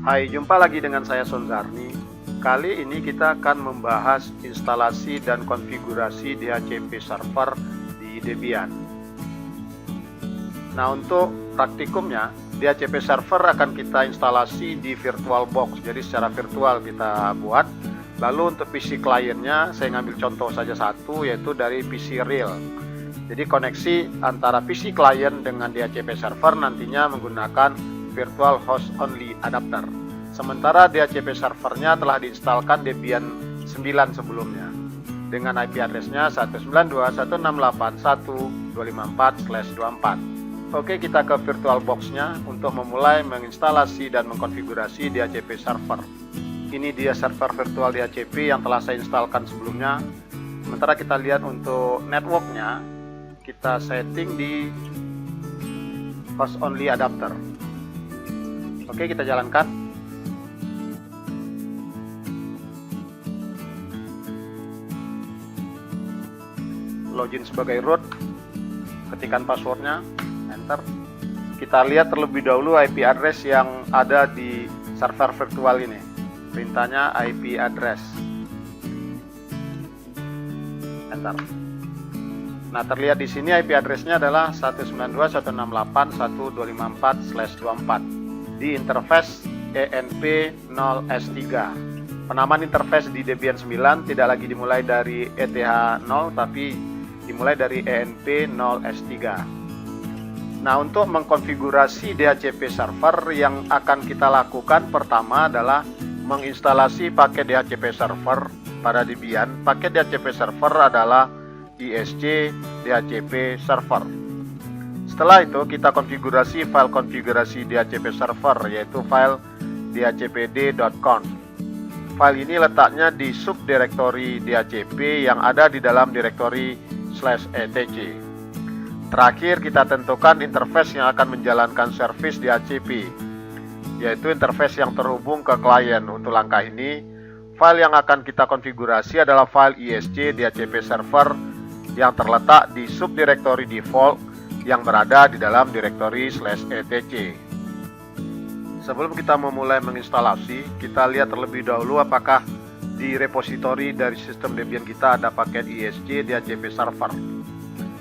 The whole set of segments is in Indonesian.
Hai, jumpa lagi dengan saya Sonzarni. Kali ini kita akan membahas instalasi dan konfigurasi DHCP server di Debian. Nah, untuk praktikumnya, DHCP server akan kita instalasi di VirtualBox. Jadi secara virtual kita buat. Lalu untuk PC kliennya, saya ngambil contoh saja satu, yaitu dari PC real. Jadi koneksi antara PC client dengan DHCP server nantinya menggunakan Virtual Host Only Adapter. Sementara DHCP servernya telah diinstalkan Debian 9 sebelumnya dengan IP address-nya 192.168.1.254/24. Oke, kita ke VirtualBox-nya untuk memulai menginstalasi dan mengkonfigurasi DHCP server. Ini dia server virtual DHCP yang telah saya instalkan sebelumnya. Sementara kita lihat untuk network-nya, kita setting di Host Only Adapter. Oke, kita jalankan. Login sebagai root, ketikkan passwordnya, enter. Kita lihat terlebih dahulu IP address yang ada di server virtual ini. Perintahnya IP address, enter. Nah, terlihat di sini IP address-nya adalah 192.168.1.254 di interface ENP0S3. Penamaan interface di Debian 9 tidak lagi dimulai dari ETH0 tapi dimulai dari ENP0S3. Nah, untuk mengkonfigurasi DHCP server yang akan kita lakukan pertama adalah menginstalasi paket DHCP server pada Debian. Paket DHCP server adalah ISC DHCP server. Setelah itu kita konfigurasi file konfigurasi DHCP server, yaitu file dhcpd.conf. File ini letaknya di subdirektori DHCP yang ada di dalam direktori /etc. Terakhir kita tentukan interface yang akan menjalankan service DHCP, yaitu interface yang terhubung ke klien. Untuk langkah ini, file yang akan kita konfigurasi adalah file ISC DHCP server yang terletak di subdirektori default yang berada di dalam direktori /etc. Sebelum kita memulai menginstalasi, kita lihat terlebih dahulu apakah di repositori dari sistem Debian kita ada paket ISC DHCP server.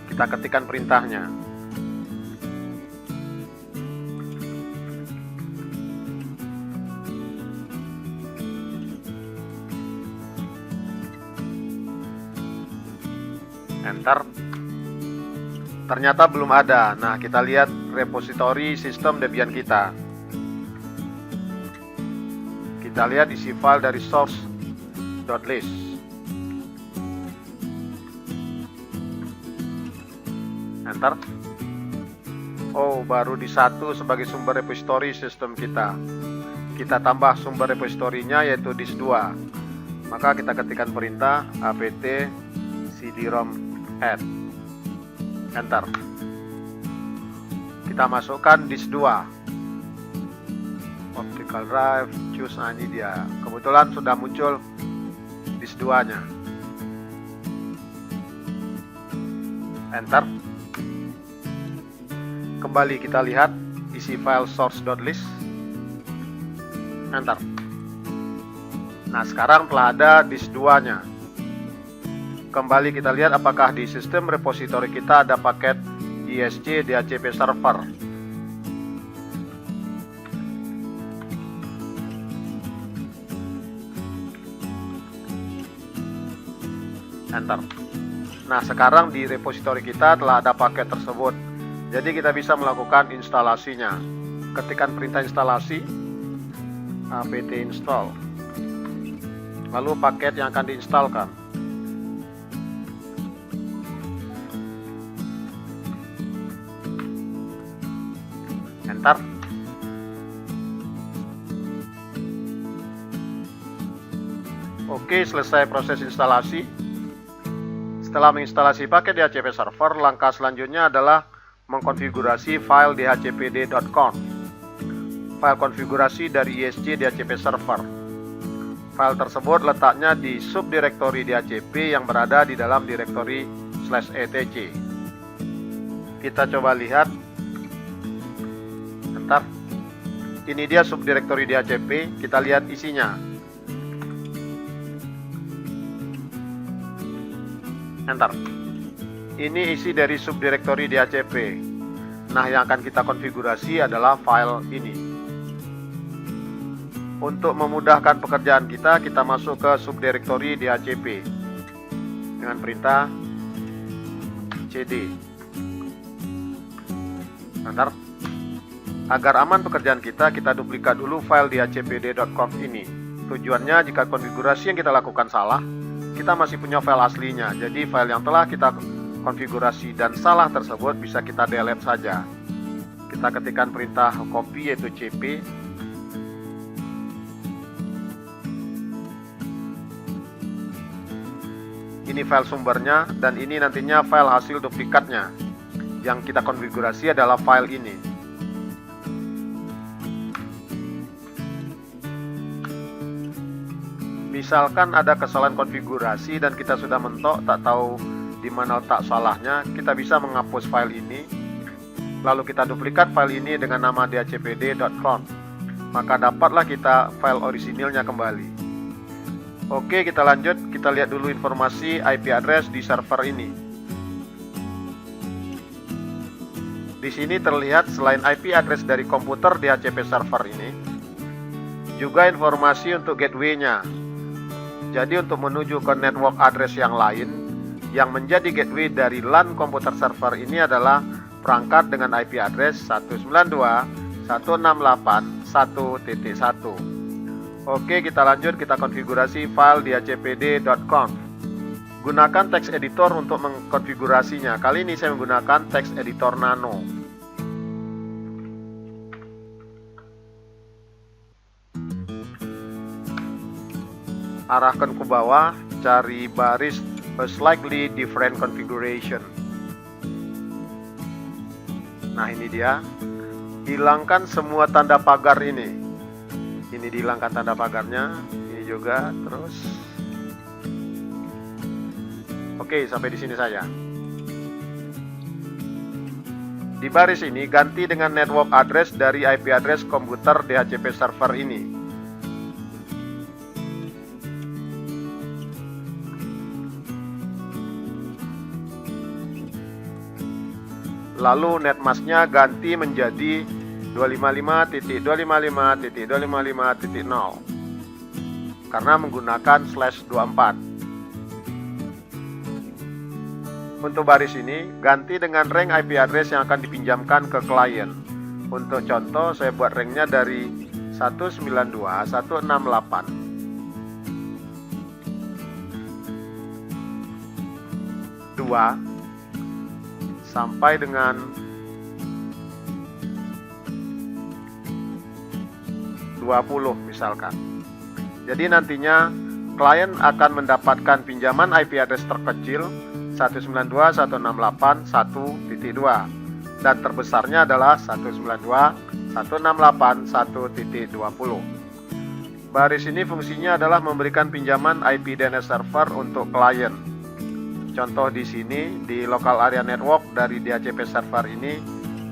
Kita ketikkan perintahnya. Enter. Ternyata belum ada. Nah, kita lihat repositori sistem Debian kita. Kita lihat isi file dari source.list. Enter. Oh, baru di satu sebagai sumber repositori sistem kita. Kita tambah sumber repositorinya yaitu disk2. Maka kita ketikkan perintah apt cd-rom add. Enter. Kita masukkan disk 2 optical drive, choose. Nah, ini dia. Kebetulan sudah muncul disk 2 nya. Enter. Kembali kita lihat isi file source.list. Enter. Nah, sekarang telah ada disk 2 nya. Kembali kita lihat apakah di sistem repositori kita ada paket ISC DHCP server. Enter. Nah, sekarang di repositori kita telah ada paket tersebut. Jadi kita bisa melakukan instalasinya. Ketikkan perintah instalasi apt install. Lalu paket yang akan diinstalkan. Enter. Oke, selesai proses instalasi. Setelah menginstalasi paket DHCP server, langkah selanjutnya adalah mengkonfigurasi file dhcpd.conf. File konfigurasi dari ISC DHCP server. File tersebut letaknya di subdirektori DHCP yang berada di dalam direktori /etc. Kita coba lihat. Bentar. Ini dia subdirektori DHCP, kita lihat isinya. Enter. Ini isi dari subdirektori DHCP. Nah, yang akan kita konfigurasi adalah file ini. Untuk memudahkan pekerjaan kita masuk ke subdirektori DHCP dengan perintah cd. Enter. Agar aman pekerjaan kita duplikat dulu file dhcpd.conf ini. Tujuannya jika konfigurasi yang kita lakukan salah, kita masih punya file aslinya. Jadi file yang telah kita konfigurasi dan salah tersebut bisa kita delete saja. Kita ketikkan perintah copy yaitu cp. Ini file sumbernya dan ini nantinya file hasil duplikatnya. Yang kita konfigurasi adalah file ini. Misalkan ada kesalahan konfigurasi dan kita sudah mentok tak tahu di mana letak salahnya, kita bisa menghapus file ini. Lalu kita duplikat file ini dengan nama dhcpd.conf. Maka dapatlah kita file orisinilnya kembali. Oke, kita lanjut. Kita lihat dulu informasi IP address di server ini. Di sini terlihat selain IP address dari komputer DHCP server ini, juga informasi untuk gateway-nya. Jadi untuk menuju ke network address yang lain, yang menjadi gateway dari LAN komputer server ini adalah perangkat dengan IP address 192.168.1.1. Oke, kita lanjut, kita konfigurasi file dhcpd.conf. Gunakan text editor untuk mengkonfigurasinya. Kali ini saya menggunakan text editor nano. Arahkan ke bawah, cari baris a slightly different configuration. Nah, ini dia. Hilangkan semua tanda pagar ini. Ini dihilangkan tanda pagarnya, ini juga, terus. Oke, sampai di sini saja. Di baris ini ganti dengan network address dari IP address komputer DHCP server ini. Lalu netmasknya ganti menjadi 255.255.255.0 karena menggunakan /24. Untuk baris ini ganti dengan rank IP address yang akan dipinjamkan ke klien. Untuk contoh, saya buat ranknya dari 192.168.2 sampai dengan 20 misalkan. Jadi nantinya klien akan mendapatkan pinjaman IP address terkecil 192.168.1.2 dan terbesarnya adalah 192.168.1.20. Baris ini fungsinya adalah memberikan pinjaman IP DNS server untuk klien. Contoh di sini di local area network dari DHCP server ini,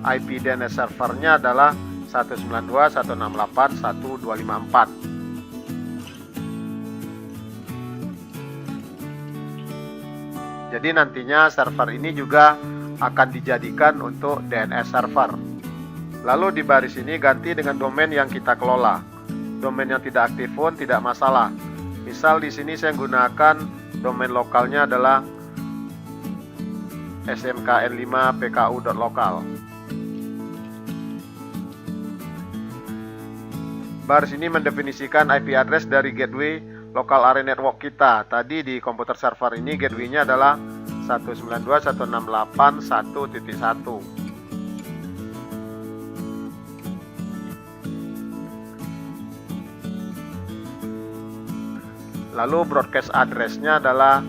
IP DNS servernya adalah 192.168.1.254. Jadi nantinya server ini juga akan dijadikan untuk DNS server. Lalu di baris ini ganti dengan domain yang kita kelola. Domain yang tidak aktif pun tidak masalah. Misal di sini saya gunakan domain lokalnya adalah smkn5pku.local. Baris ini mendefinisikan IP address dari gateway local area network kita. Tadi di komputer server ini gateway-nya adalah 192.168.1.1. Lalu broadcast address-nya adalah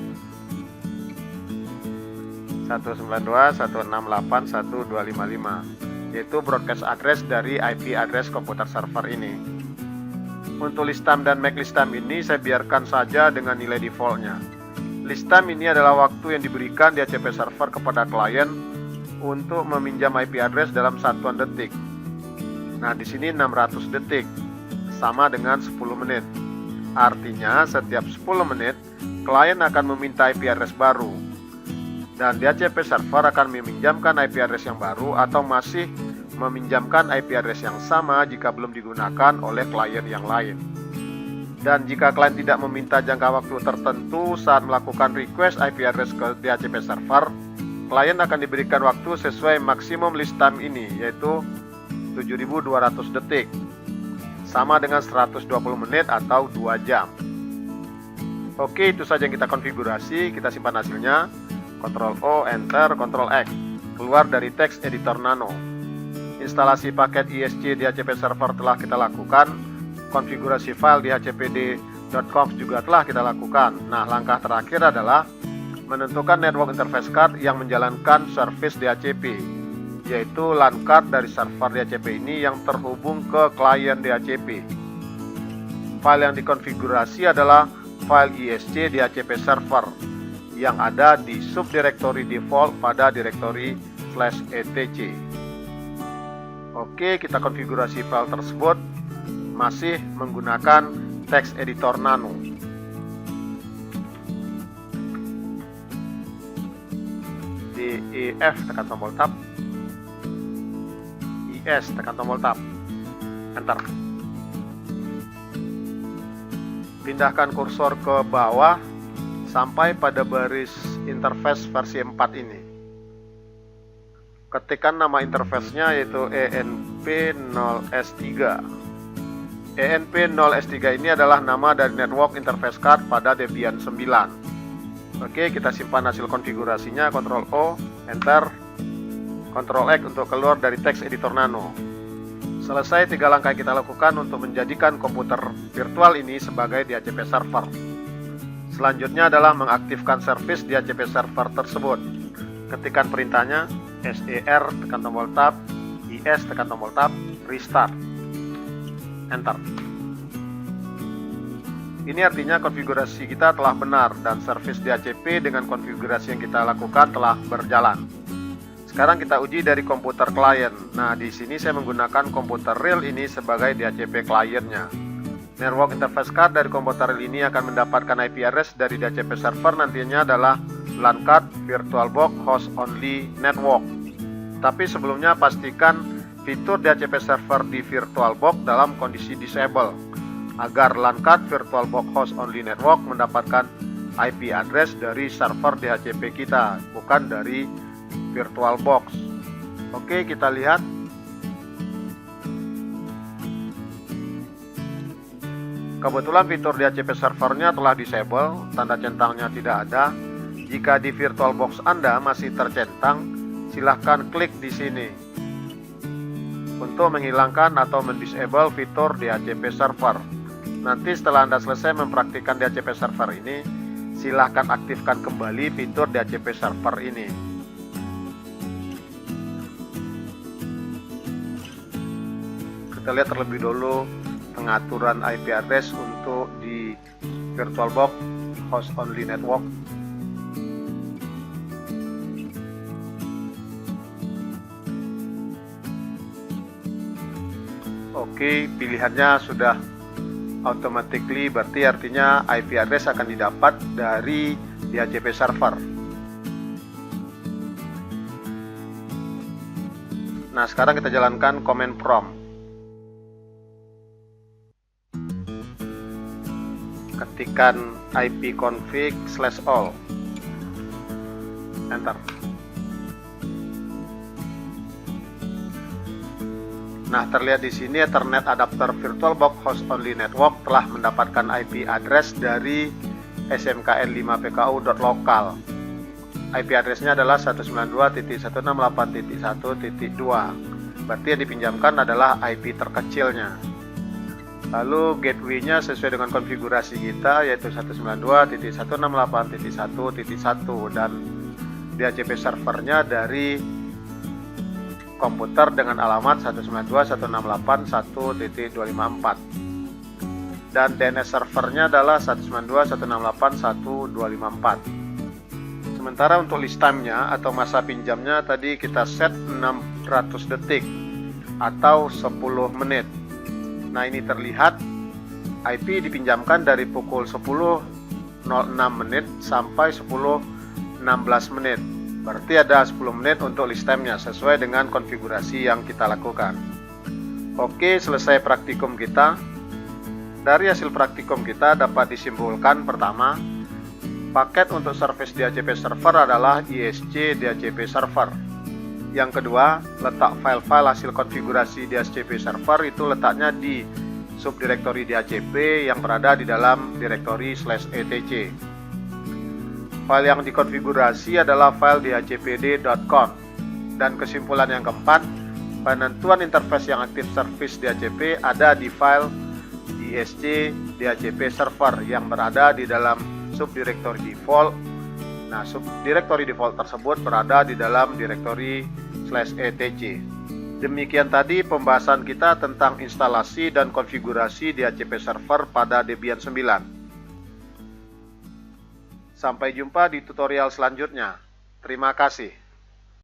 192.168.1.255, yaitu broadcast address dari IP address komputer server ini. Untuk list time dan make list time ini saya biarkan saja dengan nilai defaultnya. List time ini adalah waktu yang diberikan DHCP server kepada klien untuk meminjam IP address dalam satuan detik. Nah, di sini 600 detik sama dengan 10 menit. Artinya setiap 10 menit klien akan meminta IP address baru, dan DHCP server akan meminjamkan IP address yang baru atau masih meminjamkan IP address yang sama jika belum digunakan oleh klien yang lain. Dan jika klien tidak meminta jangka waktu tertentu saat melakukan request IP address ke DHCP server, klien akan diberikan waktu sesuai maksimum list time ini, yaitu 7.200 detik, sama dengan 120 menit atau 2 jam. Oke, itu saja yang kita konfigurasi. Kita simpan hasilnya. Ctrl O, Enter, Ctrl X. Keluar dari text editor Nano. Instalasi paket ISC DHCP server telah kita lakukan. Konfigurasi file dhcpd.conf juga telah kita lakukan. Nah, langkah terakhir adalah menentukan network interface card yang menjalankan service DHCP, yaitu LAN card dari server DHCP ini yang terhubung ke klien DHCP. File yang dikonfigurasi adalah file ISC DHCP server yang ada di subdirektori default pada direktori /etc. Oke, kita konfigurasi file tersebut masih menggunakan text editor Nano. Di EF tekan tombol tab, IS tekan tombol tab, Enter. Pindahkan kursor ke bawah sampai pada baris interface versi 4 ini. Ketikkan nama interface-nya yaitu ENP0S3. ENP0S3 ini adalah nama dari network interface card pada Debian 9. Oke, kita simpan hasil konfigurasinya. Ctrl O, Enter, Ctrl X untuk keluar dari text editor Nano. Selesai 3 langkah yang kita lakukan untuk menjadikan komputer virtual ini sebagai DHCP server. Selanjutnya adalah mengaktifkan service DHCP server tersebut. Ketikkan perintahnya SER, tekan tombol tab, IS, tekan tombol tab, restart, Enter. Ini artinya konfigurasi kita telah benar dan service DHCP dengan konfigurasi yang kita lakukan telah berjalan. Sekarang kita uji dari komputer klien. Nah, di sini saya menggunakan komputer real ini sebagai DHCP kliennya. Network interface card dari komputer real ini akan mendapatkan IP address dari DHCP server, nantinya adalah LAN card VirtualBox Host Only Network. Tapi sebelumnya pastikan fitur DHCP server di VirtualBox dalam kondisi disable agar LAN card VirtualBox Host Only Network mendapatkan IP address dari server DHCP kita, bukan dari VirtualBox. Oke, kita lihat. Kebetulan fitur DHCP servernya telah disable, tanda centangnya tidak ada. Jika di VirtualBox Anda masih tercentang, silahkan klik di sini untuk menghilangkan atau mendisable fitur DHCP server. Nanti setelah Anda selesai mempraktikkan DHCP server ini, silahkan aktifkan kembali fitur DHCP server ini. Kita lihat terlebih dulu pengaturan IP address untuk di VirtualBox Host Only Network. Oke, pilihannya sudah automatically, berarti artinya IP address akan didapat dari DHCP server. Nah, sekarang kita jalankan command prompt. Ketikkan ipconfig/all, Enter. Nah, terlihat di sini Ethernet adapter VirtualBox Host Only Network telah mendapatkan IP address dari smkn5pku.local. IP addressnya adalah 192.168.1.2. Berarti yang dipinjamkan adalah IP terkecilnya. Lalu gateway-nya sesuai dengan konfigurasi kita, yaitu 192.168.1.1, dan DHCP servernya dari komputer dengan alamat 192.168.1.254, dan DNS servernya adalah 192.168.1.254. Sementara untuk list time-nya atau masa pinjamnya tadi kita set 600 detik. atau 10 menit. Nah, ini terlihat IP dipinjamkan dari pukul 10.06 menit sampai 10.16 menit. Berarti ada 10 menit untuk list time-nya sesuai dengan konfigurasi yang kita lakukan. Oke, selesai praktikum kita. Dari hasil praktikum kita dapat disimpulkan, pertama, paket untuk service DHCP server adalah ISC DHCP server. Yang kedua, letak file-file hasil konfigurasi DHCP server itu letaknya di subdirektori DHCP yang berada di dalam direktori /etc. File yang dikonfigurasi adalah file dhcpd.conf. Dan kesimpulan yang keempat, penentuan interface yang aktif service DHCP ada di file ISC DHCP server yang berada di dalam subdirektori default. Nah, subdirektori default tersebut berada di dalam direktori /etc. Demikian tadi pembahasan kita tentang instalasi dan konfigurasi DHCP server pada Debian 9. Sampai jumpa di tutorial selanjutnya. Terima kasih.